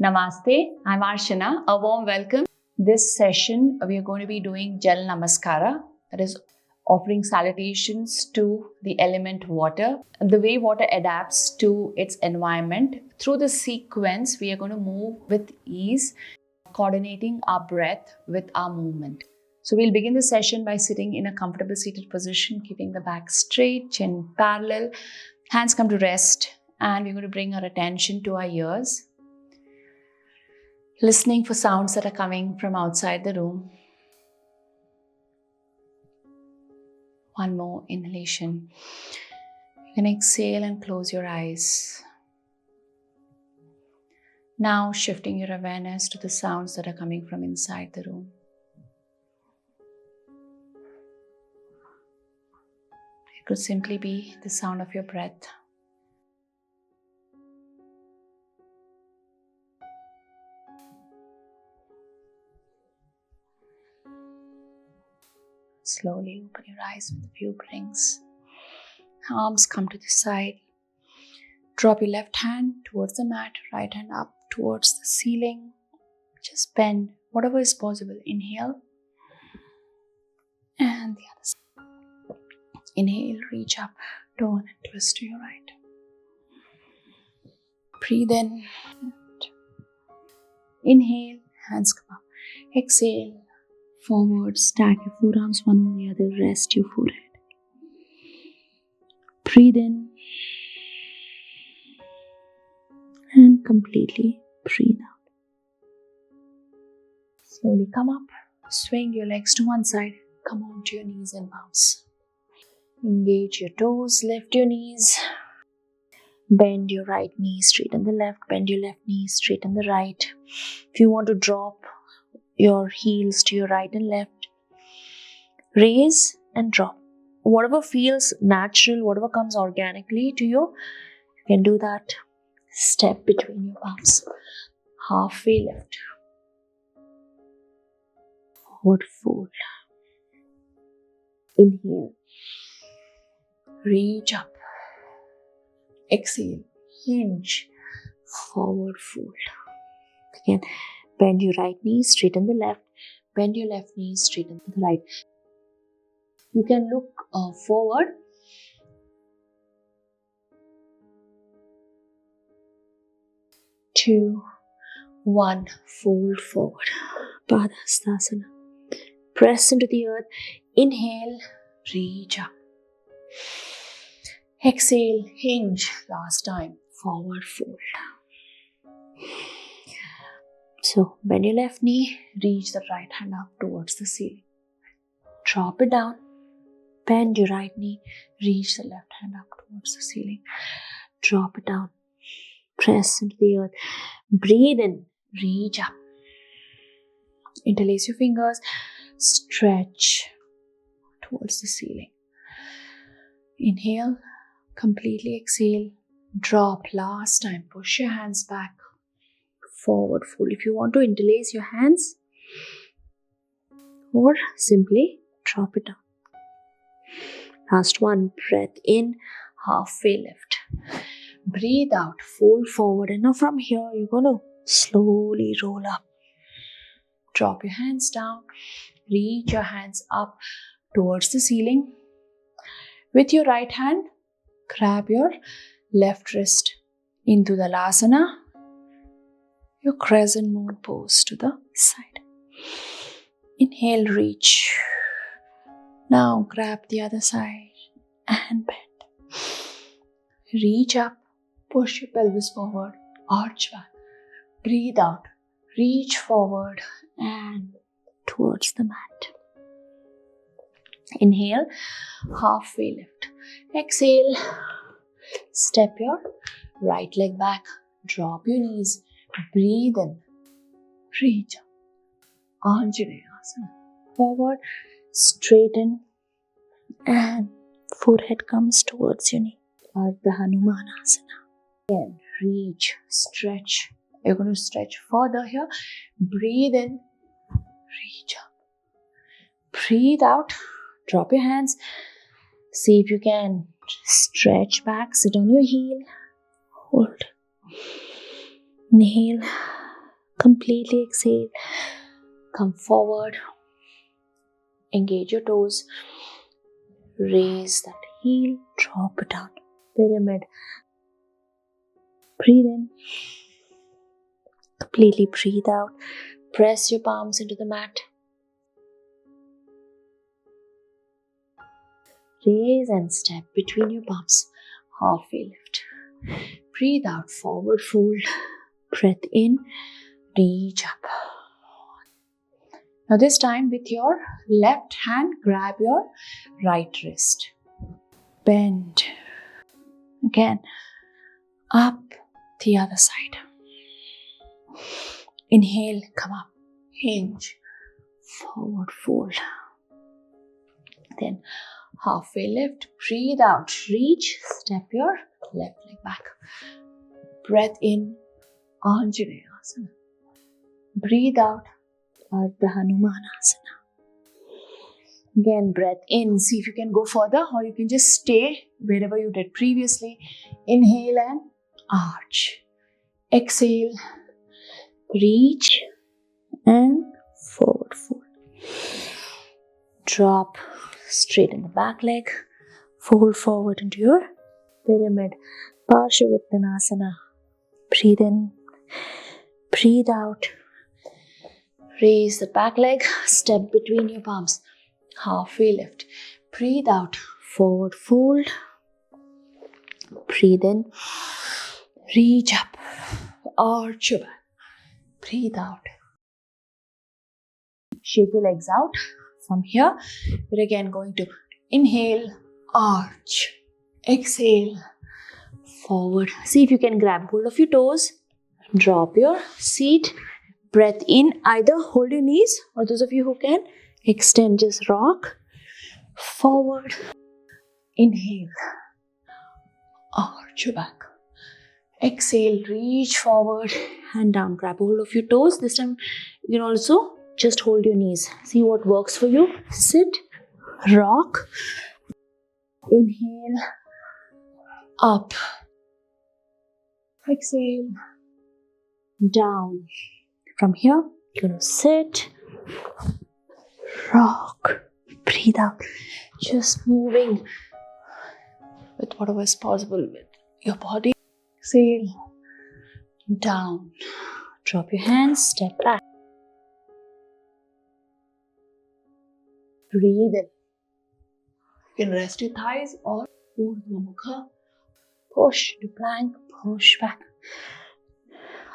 Namaste, I'm Archana. A warm welcome. This session, we are going to be doing Jal Namaskara, that is offering salutations to the element water, the way water adapts to its environment. Through the sequence, we are going to move with ease, coordinating our breath with our movement. So we'll begin the session by sitting in a comfortable seated position, keeping the back straight, chin parallel, hands come to rest, and we're going to bring our attention to our ears, listening for sounds that are coming from outside the room. One more inhalation. You can exhale and close your eyes. Now shifting your awareness to the sounds that are coming from inside the room. It could simply be the sound of your breath. Slowly open your eyes with a few blinks. Arms come to the side. Drop your left hand towards the mat, right hand up towards the ceiling. Just bend whatever is possible. Inhale. And the other side. Inhale, reach up, turn and twist to your right. Breathe in. Inhale, hands come up. Exhale. Forward, stack your forearms one on the other, rest your forehead. Breathe in and completely breathe out. Slowly come up, swing your legs to one side, come onto your knees and bounce. Engage your toes, lift your knees, bend your right knee, straighten the left, bend your left knee, straighten the right. If you want to drop your heels to your right and left, raise and drop. Whatever feels natural, whatever comes organically to you, you can do that. Step between your palms. Halfway lift. Forward fold. Inhale. Reach up. Exhale. Hinge. Forward fold. Again. Bend your right knee, straighten the left. Bend your left knee, straighten the right. You can look forward. 2, 1, fold forward. Padhastasana. Press into the earth. Inhale, reach up. Exhale, hinge. Last time, forward fold. So, bend your left knee, reach the right hand up towards the ceiling. Drop it down. Bend your right knee, reach the left hand up towards the ceiling. Drop it down. Press into the earth. Breathe in, reach up. Interlace your fingers, stretch towards the ceiling. Inhale, completely exhale. Drop last time. Push your hands back. Forward fold. If you want to interlace your hands, or simply drop it down. Last one, breath in, halfway lift. Breathe out, fold forward, and now from here you're going to slowly roll up. Drop your hands down, reach your hands up towards the ceiling. With your right hand, grab your left wrist into the Lasana, your crescent moon pose to the side. Inhale, reach. Now grab the other side and bend. Reach up, push your pelvis forward, arch back. Breathe out, reach forward and towards the mat. Inhale, halfway lift. Exhale, step your right leg back, drop your knees. Breathe in, reach up, Anjaneyasana, forward, straighten, and forehead comes towards your knee, Ardha Hanumanasana. Again, reach, stretch. You're going to stretch further here. Breathe in, reach up. Breathe out, drop your hands. See if you can stretch back, sit on your heel, hold. Inhale, Completely exhale. Come forward. Engage your toes. Raise that heel. Drop it down. Pyramid. Breathe in. Completely breathe out. Press your palms into the mat. Raise and step between your palms. Halfway lift. Breathe out. Forward fold. Breath in. Reach up. Now this time with your left hand, grab your right wrist. Bend. Again. Up the other side. Inhale, come up. Hinge. Forward fold. Then halfway lift. Breathe out. Reach. Step your left leg back. Breath in. Anjali Asana. Breathe out. Ardha Hanumanasana. Again, breath in. See if you can go further, or you can just stay wherever you did previously. Inhale and arch. Exhale. Reach and forward fold. Drop straight in the back leg. Fold forward into your pyramid. Parshavuttanasana. Breathe in. Breathe out. Raise the back leg. Step between your palms. Halfway lift. Breathe out. Forward fold. Breathe in. Reach up. Arch your back. Breathe out. Shake your legs out. From here, we're again going to inhale, arch. Exhale, forward. See if you can grab hold of your toes. Drop your seat. Breath in. Either hold your knees, or those of you who can, extend, just rock. Forward. Inhale. Arch your back. Exhale. Reach forward and down. Grab hold of your toes. This time you can also just hold your knees. See what works for you. Sit. Rock. Inhale. Up. Exhale. Down. From here, you're going to sit. Rock. Breathe out. Just moving with whatever is possible with your body. Exhale. Down. Drop your hands. Step back. Breathe in. You can rest your thighs or Urdhva Mukha. Push to plank. Push back.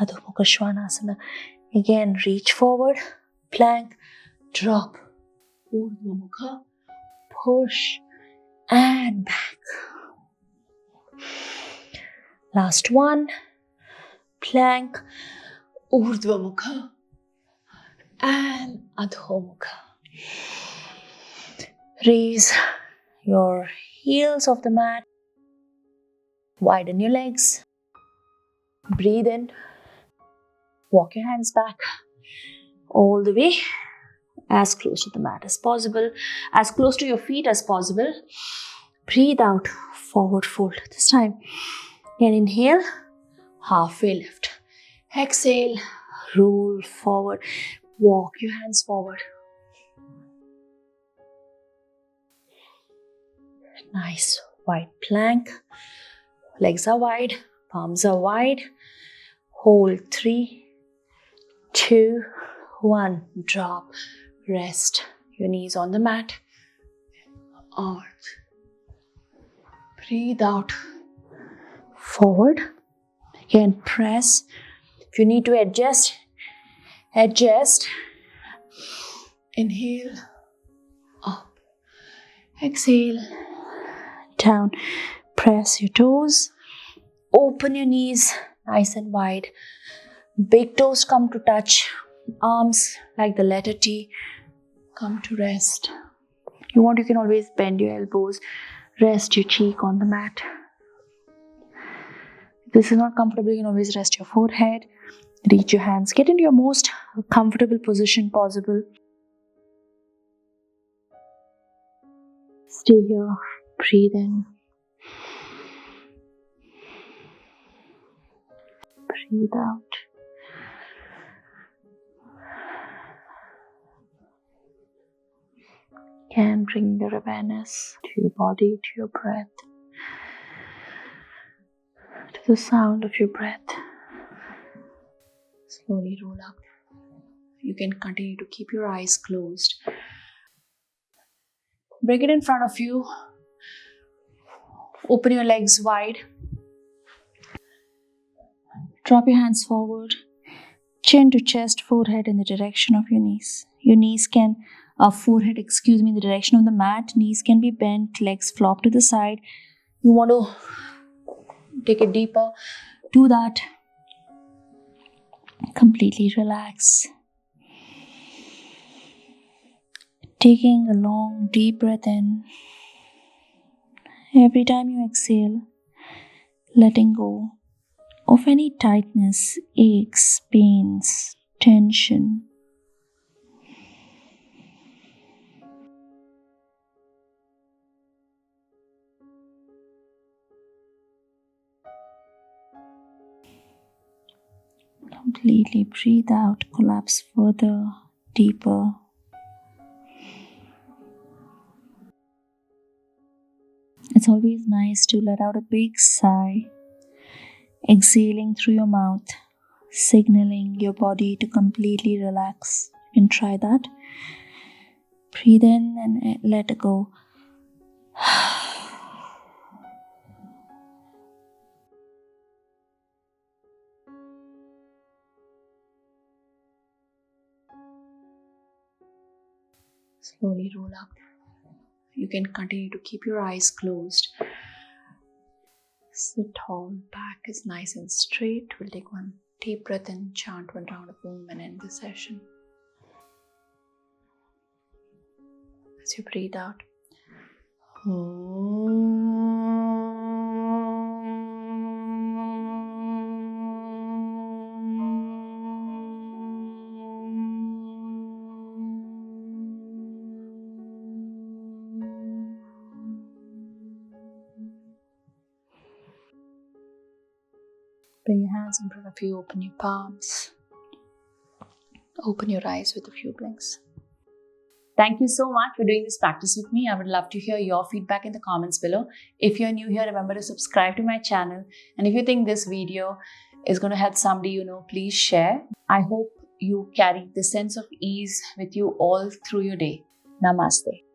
Adho Mukha Svanasana. Again, reach forward. Plank. Drop. Urdhva Mukha. Push and back. Last one. Plank. Urdhva Mukha and Adho Mukha. Raise your heels off the mat. Widen your legs. Breathe in. Walk your hands back all the way, as close to the mat as possible, as close to your feet as possible. Breathe out. Forward fold. This time, again inhale. Halfway lift. Exhale. Roll forward. Walk your hands forward. Nice wide plank. Legs are wide. Palms are wide. Hold 3, 2, 1. Drop. Rest. Your knees on the mat. Arch. Breathe out. Forward. Again, press. If you need to adjust, adjust. Inhale. Up. Exhale. Down. Press your toes. Open your knees nice and wide. Big toes come to touch. Arms like the letter T come to rest. If you want, you can always bend your elbows. Rest your cheek on the mat. If this is not comfortable, you can always rest your forehead. Reach your hands. Get into your most comfortable position possible. Stay here. Breathe in. Breathe out. Again, bring your awareness to your body, to your breath, to the sound of your breath. Slowly roll up. You can continue to keep your eyes closed. Bring it in front of you. Open your legs wide. Drop your hands forward. Chin to chest, forehead in the direction of your knees. Your knees can, forehead, in the direction of the mat. Knees can be bent, legs flop to the side. You want to take it deeper. Do that. Completely relax. Taking a long, deep breath in. Every time you exhale, letting go of any tightness, aches, pains, tension. Completely breathe out, collapse further, deeper. It's always nice to let out a big sigh, exhaling through your mouth, signaling your body to completely relax. You can try that. Breathe in and let it go. Slowly roll up. You can continue to keep your eyes closed. Sit tall, back is nice and straight. We'll take one deep breath in, chant one round of Om and end the session. As you breathe out, bring your hands in front of you, open your palms, open your eyes with a few blinks. Thank you so much for doing this practice with me. I would love to hear your feedback in the comments below. If you're new here, remember to subscribe to my channel. And if you think this video is going to help somebody you know, please share. I hope you carry this sense of ease with you all through your day. Namaste.